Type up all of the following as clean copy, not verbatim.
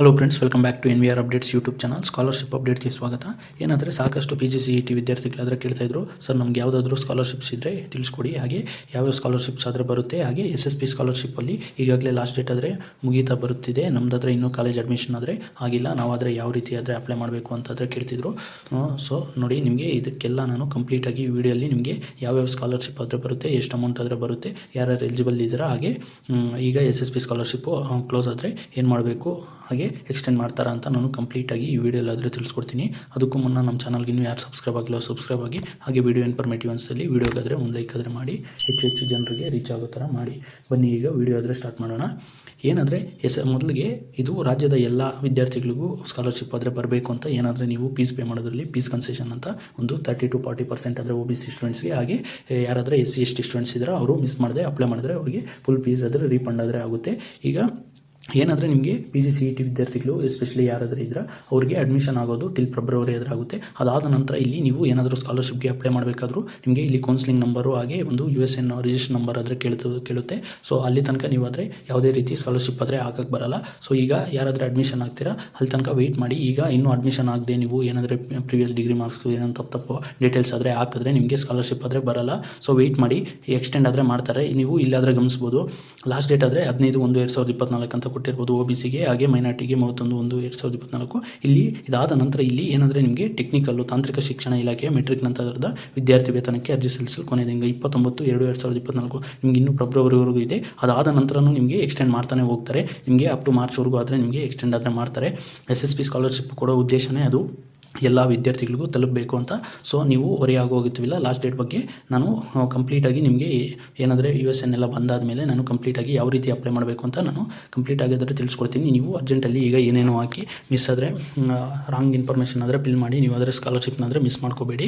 Hello friends, welcome back to NVR updates YouTube channel. Scholarship ಅಪ್ಡೇಟ್ಗೆ ಸ್ವಾಗತ. ಏನಾದರೆ ಸಾಕಷ್ಟು PGCET ವಿದ್ಯಾರ್ಥಿಗಳಾದರೆ ಕೇಳ್ತಾ ಇದ್ರು, ಸರ್ ನಮ್ಗೆ ಯಾವುದಾದ್ರೂ ಸ್ಕಾಲರ್ಶಿಪ್ಸ್ ಇದ್ದರೆ ತಿಳಿಸ್ಕೊಡಿ, ಹಾಗೆ ಯಾವ್ಯಾವ ಸ್ಕಾಲರ್ಶಿಪ್ಸ್ ಆದರೆ ಬರುತ್ತೆ, ಹಾಗೆ SSP ಸ್ಕಾಲರ್ಶಿಪ್ಪಲ್ಲಿ ಈಗಾಗಲೇ ಲಾಸ್ಟ್ ಡೇಟ್ ಆದರೆ ಮುಗೀತಾ ಬರುತ್ತಿದೆ, ನಮ್ದು ಹತ್ರ ಇನ್ನೂ ಕಾಲೇಜ್ ಅಡ್ಮಿಷನ್ ಆದರೆ ಆಗಿಲ್ಲ, ನಾವಾದರೆ ಯಾವ ರೀತಿ ಆದರೆ ಅಪ್ಲೈ ಮಾಡಬೇಕು ಅಂತಾದರೆ ಕೇಳ್ತಿದ್ರು. ಸೊ ನೋಡಿ, ನಿಮಗೆ ಇದಕ್ಕೆಲ್ಲ ನಾನು ಕಂಪ್ಲೀಟಾಗಿ ಈ ವಿಡಿಯೋಲ್ಲಿ ನಿಮಗೆ ಯಾವ್ಯಾವ ಸ್ಕಾಲರ್ಶಿಪ್ ಆದರೆ ಬರುತ್ತೆ, ಎಷ್ಟು ಅಮೌಂಟ್ ಆದರೆ ಬರುತ್ತೆ, ಯಾರ್ಯಾರು ಎಲಿಜಿಬಲ್ ಇದ್ದೀರಾ, ಹಾಗೆ ಈಗ SSP ಸ್ಕಾಲರ್ಶಿಪ್ಪು ಕ್ಲೋಸ್ ಆದರೆ ಏನು ಮಾಡಬೇಕು, ಹಾಗೆ ಎಕ್ಸ್ಟೆಂಡ್ ಮಾಡ್ತಾರಾ ಅಂತ ನಾನು ಕಂಪ್ಲೀಟಾಗಿ ಈ ವಿಡಿಯೋಲ್ಲಾದರೆ ತಿಳಿಸ್ಕೊಡ್ತೀನಿ. ಅದಕ್ಕೂ ಮುನ್ನ ನಮ್ಮ ಚಾನಲ್ಗೆ ಇನ್ನೂ ಯಾರು ಸಬ್ಸ್ಕ್ರೈಬ್ ಆಗಿಲ್ಲ ಸಬ್ಸ್ಕ್ರೈಬ್ ಆಗಿ, ಹಾಗೆ ವಿಡಿಯೋ ಇನ್ಫಾರ್ಮೇಟಿವ್ ಅನ್ಸಲ್ಲಿ ವಿಡಿಯೋಗಾದರೆ ಒಂದು ಲೈಕ್ ಆದರೆ ಮಾಡಿ, ಹೆಚ್ಚು ಜನರಿಗೆ ರೀಚ್ ಆಗೋ ಥರ ಮಾಡಿ. ಬನ್ನಿ ಈಗ ವಿಡಿಯೋ ಆದರೆ ಸ್ಟಾರ್ಟ್ ಮಾಡೋಣ. ಏನಾದರೆ ಮೊದಲಿಗೆ ಇದು ರಾಜ್ಯದ ಎಲ್ಲ ವಿದ್ಯಾರ್ಥಿಗಳಿಗೂ ಸ್ಕಾಲರ್ಶಿಪ್ ಆದರೆ ಬರಬೇಕು ಅಂತ ಏನಾದರೆ ನೀವು ಫೀಸ್ ಪೇ ಮಾಡೋದ್ರಲ್ಲಿ ಫೀಸ್ ಕನ್ಸೆಷನ್ ಅಂತ ಒಂದು 30 to 40% ಆದರೆ OBC ಸ್ಟೂಡೆಂಟ್ಸ್ಗೆ, ಹಾಗೆ ಯಾರಾದರೆ SC ST ಸ್ಟೂಡೆಂಟ್ಸ್ ಇದ್ದರೆ ಅವರು ಮಿಸ್ ಮಾಡದೆ ಅಪ್ಲೈ ಮಾಡಿದ್ರೆ ಅವರಿಗೆ ಫುಲ್ ಫೀಸ್ ಆದರೆ ರೀಫಂಡ್ ಆದರೆ ಆಗುತ್ತೆ. ಈಗ ಏನಾದರೆ ನಿಮಗೆ PGCET ವಿದ್ಯಾರ್ಥಿಗಳು ಎಸ್ಪೆಷಲಿ ಯಾರಾದರೂ ಇದ್ದರೆ ಅವ್ರಿಗೆ ಅಡ್ಮಿಷನ್ ಆಗೋದು ಟಿಲ್ ಫೆಬ್ರವರಿ ಆದರೆ ಆಗುತ್ತೆ. ಅದಾದ ನಂತರ ಇಲ್ಲಿ ನೀವು ಏನಾದರೂ ಸ್ಕಾಲರ್ಶಿಪ್ಗೆ ಅಪ್ಲೈ ಮಾಡಬೇಕಾದ್ರೂ ನಿಮಗೆ ಇಲ್ಲಿ ಕೌನ್ಸಿಲಿಂಗ್ ನಂಬರು, ಹಾಗೆ ಒಂದು USN ರಿಜಿಸ್ಟರ್ ನಂಬರ್ ಆದರೆ ಕೇಳುತ್ತೆ. ಸೊ ಅಲ್ಲಿ ತನಕ ನೀವು ಆದರೆ ಯಾವುದೇ ರೀತಿ ಸ್ಕಾಲರ್ಶಿಪ್ ಆದರೆ ಹಾಕಕ್ಕೆ ಬರಲ್ಲ. ಸೊ ಈಗ ಯಾರಾದರೂ ಅಡ್ಮಿಷನ್ ಆಗ್ತೀರಾ ಅಲ್ಲಿ ತನಕ ವೆಯ್ಟ್ ಮಾಡಿ. ಈಗ ಇನ್ನೂ ಅಡ್ಮಿಷನ್ ಆಗದೆ ನೀವು ಏನಾದರೆ ಪ್ರಿವಿಯಸ್ ಡಿಗ್ರಿ ಮಾರ್ಕ್ಸು ಏನೋ ತಪ್ಪು ಡೀಟೇಲ್ಸ್ ಆದರೆ ಹಾಕಿದ್ರೆ ನಿಮಗೆ ಸ್ಕಾಲರ್ಶಿಪ್ ಆದರೆ ಬರಲ್ಲ. ಸೊ ವೆಯ್ಟ್ ಮಾಡಿ, ಎಕ್ಸ್ಟೆಂಡ್ ಆದರೆ ಮಾಡ್ತಾರೆ. ನೀವು ಇಲ್ಲಾದರೆ ಗಮನಿಸ್ಬೋದು, ಲಾಸ್ಟ್ ಡೇಟ್ ಆದರೆ 15/1/2024 ಅಂತ ಕೊಟ್ಟಿರ್ಬೋದು OBCಗೆ, ಹಾಗೆ ಮೈನಾರಿಟಿಗೆ 31/1/2024. ಇಲ್ಲಿ ಇದಾದ ನಂತರ ಇಲ್ಲಿ ಏನಾದರೆ ನಿಮಗೆ ಟೆಕ್ನಿಕಲ್ಲು ತಾಂತ್ರಿಕ ಶಿಕ್ಷಣ ಇಲಾಖೆ ಮೆಟ್ರಿಕ್ ನಂತರದ ವಿದ್ಯಾರ್ಥಿ ವೇತನಕ್ಕೆ ಅರ್ಜಿ ಸಲ್ಲಿಸಲು ಕೊನೆ ದಿನ 29/2/2024. ನಿಮಗೆ ಇನ್ನೂ ಫೆಬ್ರವರಿವರೆಗೂ ಇದೆ. ಅದಾದ ನಂತರನೂ ನಿಮಗೆ ಎಕ್ಸ್ಟೆಂಡ್ ಮಾಡ್ತಾನೆ ಹೋಗ್ತಾರೆ. ನಿಮಗೆ ಅಪ್ ಟು ಮಾರ್ಚ್ವರೆಗೂ ಆದರೆ ನಿಮಗೆ ಎಕ್ಸ್ಟೆಂಡ್ ಆದರೆ ಮಾಡ್ತಾರೆ. SSP ಸ್ಕಾಲರ್ಶಿಪ್ ಕೊಡೋ ಉದ್ದೇಶನೇ ಅದು ಎಲ್ಲ ವಿದ್ಯಾರ್ಥಿಗಳಿಗೂ ತಲುಪಬೇಕು ಅಂತ. ಸೊ ನೀವು ವರಿ ಆಗೋಗುತ್ತಿಲ್ಲ. ಲಾಸ್ಟ್ ಡೇಟ್ ಬಗ್ಗೆ ನಾನು ಕಂಪ್ಲೀಟಾಗಿ ನಿಮಗೆ ಏನಾದರೆ USN ಎಲ್ಲ ಬಂದಾದ ಮೇಲೆ ನಾನು ಕಂಪ್ಲೀಟಾಗಿ ಯಾವ ರೀತಿ ಅಪ್ಲೈ ಮಾಡಬೇಕು ಅಂತ ನಾನು ಕಂಪ್ಲೀಟಾಗಿ ಅದರ ತಿಳಿಸ್ಕೊಡ್ತೀನಿ. ನೀವು ಅರ್ಜೆಂಟಲ್ಲಿ ಈಗ ಏನೇನೋ ಹಾಕಿ ಮಿಸ್ ಆದರೆ ರಾಂಗ್ ಇನ್ಫಾರ್ಮೇಷನ್ ಆದರೆ ಫಿಲ್ ಮಾಡಿ ನೀವು ಅದರ ಸ್ಕಾಲರ್ಶಿಪ್ನಾದರೆ ಮಿಸ್ ಮಾಡ್ಕೋಬೇಡಿ.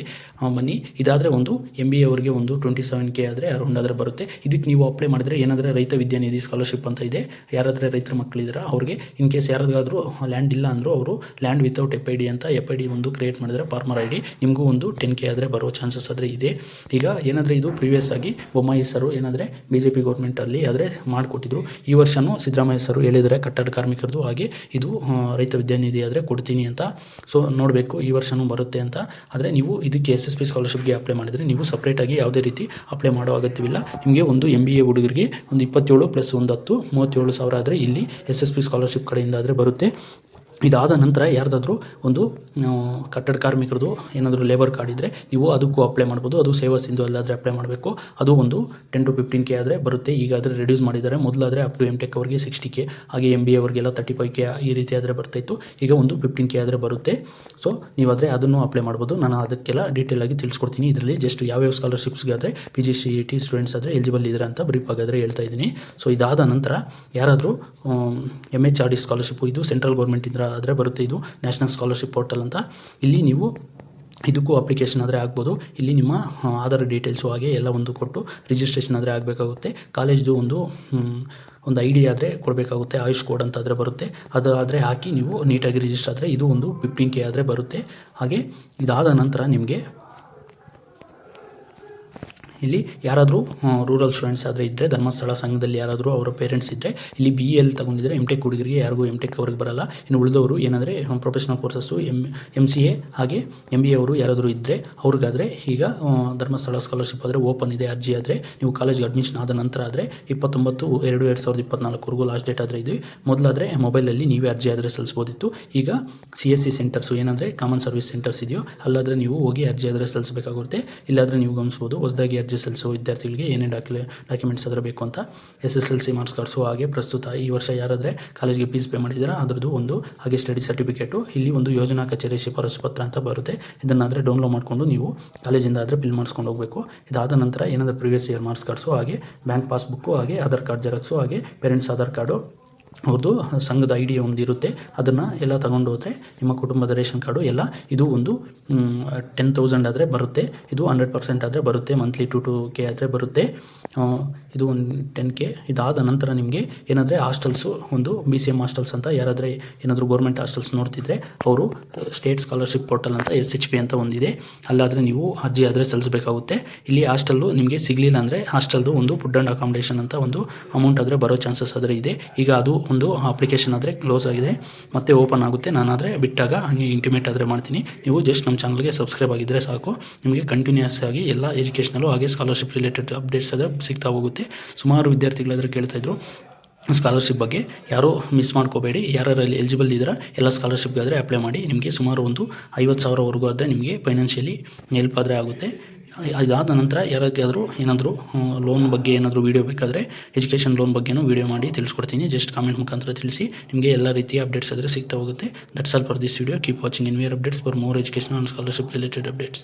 ಬನ್ನಿ, ಇದಾದರೆ ಒಂದು MBA ಅವರಿಗೆ ಒಂದು 27K ಆದರೆ ಅರೌಂಡ್ ಆದರೆ ಬರುತ್ತೆ. ಇದಕ್ಕೆ ನೀವು ಅಪ್ಲೈ ಮಾಡಿದ್ರೆ ಏನಾದರೆ ರೈತ ವಿದ್ಯಾನಿಧಿ ಸ್ಕಾಲರ್ಶಿಪ್ ಅಂತ ಇದೆ. ಯಾರಾದರೆ ರೈತರ ಮಕ್ಕಳಿದ್ರೆ ಅವ್ರಿಗೆ ಇನ್ ಕೇಸ್ ಯಾರಿಗಾದರೂ ಲ್ಯಾಂಡ್ ಇಲ್ಲ ಅಂದರೂ ಅವರು ಲ್ಯಾಂಡ್ ವಿತೌಟ್ FID ಅಂತ FID ಒಂದು ಕ್ರಿಯೇಟ್ ಮಾಡಿದರೆ ಫಾರ್ಮರ್ ID ನಿಮಗೂ ಒಂದು 10K ಆದರೆ ಬರೋ ಚಾನ್ಸಸ್ ಆದರೆ ಇದೆ. ಈಗ ಏನಾದರೆ ಇದು ಪ್ರೀವಿಯಸ್ ಆಗಿ ಬೊಮ್ಮಾಯಿ ಸರು ಏನಾದರೆ BJP ಗೌರ್ಮೆಂಟಲ್ಲಿ ಆದರೆ ಮಾಡಿಕೊಟ್ಟಿದ್ರು. ಈ ವರ್ಷವೂ ಸಿದ್ದರಾಮಯ್ಯ ಸರು ಹೇಳಿದರೆ ಕಟ್ಟಡ ಕಾರ್ಮಿಕರದು, ಹಾಗೆ ಇದು ರೈತ ವಿದ್ಯಾನಿಧಿ ಆದರೆ ಕೊಡ್ತೀನಿ ಅಂತ. ಸೊ ನೋಡಬೇಕು ಈ ವರ್ಷವೂ ಬರುತ್ತೆ ಅಂತ. ಆದರೆ ನೀವು ಇದಕ್ಕೆ SSP ಸ್ಕಾಲರ್ಶಿಪ್ಗೆ ಅಪ್ಲೈ ಮಾಡಿದರೆ ನೀವು ಸಪ್ರೇಟಾಗಿ ಯಾವುದೇ ರೀತಿ ಅಪ್ಲೈ ಮಾಡೋ ಅಗತ್ಯವಿಲ್ಲ. ನಿಮಗೆ ಒಂದು MBA ಹುಡುಗರಿಗೆ ಒಂದು 27 + 1 10 37,000 ಆದರೆ ಇಲ್ಲಿ SSP ಸ್ಕಾಲರ್ಶಿಪ್ ಕಡೆಯಿಂದ ಆದರೆ ಬರುತ್ತೆ. ಇದಾದ ನಂತರ ಯಾರ್ದಾದ್ರೂ ಒಂದು ಕಟ್ಟಡ ಕಾರ್ಮಿಕರದು ಏನಾದರೂ ಲೇಬರ್ ಕಾರ್ಡ್ ಇದ್ದರೆ ನೀವು ಅದಕ್ಕೂ ಅಪ್ಲೈ ಮಾಡ್ಬೋದು. ಅದು ಸೇವಾ ಸಿಂಧು ಅಲ್ಲಾದರೆ ಅಪ್ಲೈ ಮಾಡಬೇಕು. ಅದು ಒಂದು 10 to 15K ಆದರೆ ಬರುತ್ತೆ. ಈಗ ಆದರೆ ರೆಡ್ಯೂಸ್ ಮಾಡಿದ್ದಾರೆ. ಮೊದಲಾದರೆ ಅಪ್ ಟು MTech ಅವರಿಗೆ 60K, ಹಾಗೆ MBA ಅವರಿಗೆಲ್ಲ 35K ಈ ರೀತಿ ಆದರೆ ಬರ್ತಾಯಿತ್ತು. ಈಗ ಒಂದು 15K ಆದರೆ ಬರುತ್ತೆ. ಸೊ ನೀವಾದರೆ ಅದನ್ನು ಅಪ್ಲೈ ಮಾಡ್ಬೋದು. ನಾನು ಅದಕ್ಕೆಲ್ಲ ಡೀಟೇಲಾಗಿ ತಿಳಿಸ್ಕೊಡ್ತೀನಿ. ಇದರಲ್ಲಿ ಜಸ್ಟ್ ಯಾವ್ಯಾವ ಸ್ಕಾಲರ್ಶಿಪ್ಸ್ಗೆ ಆದರೆ PGCET ಸ್ಟೂಡೆಂಟ್ಸ್ ಆದರೆ ಎಲಿಜಿಬಲ್ ಇದ್ದಾರೆ ಅಂತ ಬ್ರೀಫಾಗಿ ಆದರೆ ಹೇಳ್ತಾ ಇದ್ದೀನಿ. ಸೊ ಇದಾದ ನಂತರ ಯಾರಾದರೂ MHRD ಸ್ಕಾಲರ್ಶಿಪ್ಪು ಇದು ಸೆಂಟ್ರಲ್ ಗೌರ್ಮೆಂಟಿಂದ ಆದರೆ ಬರುತ್ತೆ. ಇದು ನ್ಯಾಷನಲ್ ಸ್ಕಾಲರ್ಶಿಪ್ ಪೋರ್ಟಲ್ ಅಂತ. ಇಲ್ಲಿ ನೀವು ಇದಕ್ಕೂ ಅಪ್ಲಿಕೇಶನ್ ಆದರೆ ಆಗ್ಬೋದು. ಇಲ್ಲಿ ನಿಮ್ಮ ಆಧಾರ್ ಡೀಟೇಲ್ಸು ಹಾಗೆ ಎಲ್ಲ ಒಂದು ಕೊಟ್ಟು ರಿಜಿಸ್ಟ್ರೇಷನ್ ಆದರೆ ಆಗಬೇಕಾಗುತ್ತೆ. ಕಾಲೇಜ್ದು ಒಂದು ID ಆದರೆ ಕೊಡಬೇಕಾಗುತ್ತೆ. ಆಯುಷ್ ಕೋಡ್ ಅಂತ ಆದರೆ ಬರುತ್ತೆ. ಅದು ಆದರೆ ಹಾಕಿ ನೀವು ನೀಟಾಗಿ ರಿಜಿಸ್ಟರ್ ಆದರೆ ಇದು ಒಂದು 15K ಆದರೆ ಬರುತ್ತೆ. ಹಾಗೆ ಇದಾದ ನಂತರ ನಿಮಗೆ ಇಲ್ಲಿ ಯಾರಾದರೂ ರೂರಲ್ ಸ್ಟೂಡೆಂಟ್ಸ್ ಆದರೆ ಇದ್ದರೆ ಧರ್ಮಸ್ಥಳ ಸಂಘದಲ್ಲಿ ಯಾರಾದರೂ ಅವರ ಪೇರೆಂಟ್ಸ್ ಇದ್ದರೆ ಇಲ್ಲಿ BL ತಗೊಂಡಿದ್ದರೆ MTech ಹುಡುಗರಿಗೆ ಯಾರಿಗೂ MTech ಅವ್ರಿಗೆ ಬರಲ್ಲ. ಇನ್ನು ಉಳಿದವರು ಏನಾದರೆ ಪ್ರೊಫೆಷನಲ್ ಕೋರ್ಸಸ್ಸು MCA ಹಾಗೆ MBA ಅವರು ಯಾರಾದರೂ ಇದ್ದರೆ ಅವ್ರಿಗಾದರೆ ಈಗ ಧರ್ಮಸ್ಥಳ ಸ್ಕಾಲರ್ಶಿಪ್ ಆದರೆ ಓಪನ್ ಇದೆ. ಅರ್ಜಿ ಆದರೆ ನೀವು ಕಾಲೇಜ್ಗೆ ಅಡ್ಮಿಷನ್ ಆದ ನಂತರ ಆದರೆ 29/2/2024 ಲಾಸ್ಟ್ ಡೇಟ್ ಆದರೆ ಇದೆ. ಮೊದಲಾದರೆ ಮೊಬೈಲಲ್ಲಿ ನೀವೇ ಅರ್ಜಿ ಆದರೆ ಸಲ್ಲಿಸ್ಬೋದಿತ್ತು. ಈಗ CSC ಸೆಂಟರ್ಸು ಏನಾದರೆ ಕಾಮನ್ ಸರ್ವಿಸ್ ಸೆಂಟರ್ಸ್ ಇದೆಯೋ ಅಲ್ಲಾದರೆ ನೀವು ಹೋಗಿ ಅರ್ಜಿ ಆದರೆ ಸಲ್ಲಿಸಬೇಕಾಗುತ್ತೆ. ಇಲ್ಲಾದರೆ ನೀವು ಗಮನಿಸ್ಬೋದು ಹೊಸದಾಗಿ ಅರ್ಜಿ ಸಲ್ಲಿಸುವ ವಿದ್ಯಾರ್ಥಿಗಳಿಗೆ ಏನೇ ಡಾಕ್ಯುಮೆಂಟ್ಸ್ ಆದರೆ ಬೇಕು ಅಂತ SSLC ಮಾರ್ಕ್ಸ್ ಕಾರ್ಡ್ಸು, ಹಾಗೆ ಪ್ರಸ್ತುತ ಈ ವರ್ಷ ಯಾರಾದರೆ ಕಾಲೇಜ್ಗೆ ಫೀಸ್ ಪೇ ಮಾಡಿದ್ದೀರಾ ಅದರದ್ದು ಒಂದು, ಹಾಗೆ ಸ್ಟಡಿ ಸರ್ಟಿಫಿಕೇಟು, ಇಲ್ಲಿ ಒಂದು ಯೋಜನಾ ಕಚೇರಿ ಶಿಫಾರಸು ಪತ್ರ ಅಂತ ಬರುತ್ತೆ. ಇದನ್ನಾದರೆ ಡೌನ್ಲೋಡ್ ಮಾಡಿಕೊಂಡು ನೀವು ಕಾಲೇಜಿಂದ ಆದರೆ ಬಿಲ್ ಮಾಡಿಸ್ಕೊಂಡು ಹೋಗಬೇಕು. ಇದಾದ ನಂತರ ಏನಾದರೂ ಪ್ರಿವಿಯಸ್ ಇಯರ್ ಮಾರ್ಕ್ಸ್ ಕಾರ್ಡ್ಸು, ಹಾಗೆ ಬ್ಯಾಂಕ್ ಪಾಸ್ಬುಕ್ಕು, ಹಾಗೆ ಆಧಾರ್ ಕಾರ್ಡ್ ಜೆರಾಕ್ಸು, ಹಾಗೆ ಪೇರೆಂಟ್ಸ್ ಆಧಾರ್ ಕಾರ್ಡು, ಅವ್ರದ್ದು ಸಂಘದ ID ಒಂದು ಇರುತ್ತೆ, ಅದನ್ನು ಎಲ್ಲ ತಗೊಂಡು ಹೋದರೆ ನಿಮ್ಮ ಕುಟುಂಬದ ರೇಷನ್ ಕಾರ್ಡು ಎಲ್ಲ ಇದು ಒಂದು 10,000 ಆದರೆ ಬರುತ್ತೆ. ಇದು 100% ಆದರೆ ಬರುತ್ತೆ. ಮಂತ್ಲಿ 2K ಆದರೆ ಬರುತ್ತೆ. ಇದು ಒಂದು 10K. ಇದಾದ ನಂತರ ನಿಮಗೆ ಏನಂದರೆ ಹಾಸ್ಟೆಲ್ಸು ಒಂದು BCM ಹಾಸ್ಟೆಲ್ಸ್ ಅಂತ ಯಾರಾದರೆ ಏನಾದರೂ ಗೌರ್ಮೆಂಟ್ ಹಾಸ್ಟೆಲ್ಸ್ ನೋಡ್ತಿದ್ರೆ ಅವರು ಸ್ಟೇಟ್ ಸ್ಕಾಲರ್ಶಿಪ್ ಪೋರ್ಟಲ್ ಅಂತ SHP ಅಂತ ಒಂದಿದೆ. ಅಲ್ಲಾದರೆ ನೀವು ಅರ್ಜಿ ಆದರೆ ಸಲ್ಲಿಸಬೇಕಾಗುತ್ತೆ. ಇಲ್ಲಿ ಹಾಸ್ಟೆಲ್ಲು ನಿಮಗೆ ಸಿಗಲಿಲ್ಲ ಅಂದರೆ ಹಾಸ್ಟೆಲ್ದು ಒಂದು ಫುಡ್ ಆ್ಯಂಡ್ ಅಕಾಮಿಡೇಷನ್ ಅಂತ ಒಂದು ಅಮೌಂಟ್ ಆದರೆ ಬರೋ ಚಾನ್ಸಸ್ ಆದರೆ ಇದೆ. ಈಗ ಅದು ಒಂದು ಅಪ್ಲಿಕೇಶನ್ ಆದರೆ ಕ್ಲೋಸ್ ಆಗಿದೆ, ಮತ್ತೆ ಓಪನ್ ಆಗುತ್ತೆ. ನಾನಾದರೆ ಬಿಟ್ಟಾಗ ಹಾಗೆ ಇಂಟಿಮೇಟ್ ಆದರೆ ಮಾಡ್ತೀನಿ. ನೀವು ಜಸ್ಟ್ ನಮ್ಮ ಚಾನಲ್ಗೆ ಸಬ್ಸ್ಕ್ರೈಬ್ ಆಗಿದ್ದರೆ ಸಾಕು, ನಿಮಗೆ ಕಂಟಿನ್ಯೂಸ್ ಆಗಿ ಎಲ್ಲ ಎಜುಕೇಷನಲ್ಲೂ ಹಾಗೆ ಸ್ಕಾಲರ್ಶಿಪ್ ರಿಲೇಟೆಡ್ ಅಪ್ಡೇಟ್ಸ್ ಆದರೆ ಸಿಗ್ತಾ ಹೋಗುತ್ತೆ. ಸುಮಾರು ವಿದ್ಯಾರ್ಥಿಗಳಾದರೆ ಕೇಳ್ತಾಯಿದ್ರು ಸ್ಕಾಲರ್ಶಿಪ್ ಬಗ್ಗೆ. ಯಾರೂ ಮಿಸ್ ಮಾಡ್ಕೋಬೇಡಿ. ಯಾರಲ್ಲಿ ಎಲಿಜಿಬಲ್ ಇದ್ದೀರಾ ಎಲ್ಲ ಸ್ಕಾಲರ್ಶಿಪ್ಗಾದರೆ ಅಪ್ಲೈ ಮಾಡಿ. ನಿಮಗೆ ಸುಮಾರು ಒಂದು 50,000ವರೆಗೂ ಆದರೆ ನಿಮಗೆ ಫೈನಾನ್ಷಿಯಲಿ ಹೆಲ್ಪ್ ಆದರೆ ಆಗುತ್ತೆ. ಇದಾದ ನಂತರ ಯಾರಿಗಾದರೂ ಏನಾದರೂ ಲೋನ್ ಬಗ್ಗೆ ಏನಾದರೂ ವೀಡಿಯೋ ಬೇಕಾದರೆ ಎಜುಕೇಷನ್ ಲೋನ್ ಬಗ್ಗೆನೂ ವೀಡಿಯೋ ಮಾಡಿ ತಿಳಿಸ್ಕೊಡ್ತೀನಿ. ಜಸ್ಟ್ ಕಾಮೆಂಟ್ ಮುಖಾಂತರ ತಿಳಿಸಿ, ನಿಮಗೆ ಎಲ್ಲ ರೀತಿಯ ಅಪ್ಡೇಟ್ಸ್ ಆದರೆ ಸಿಗ್ತಾ ಹೋಗುತ್ತೆ. That's all for this video. Keep watching NVR updates for more education and scholarship related updates.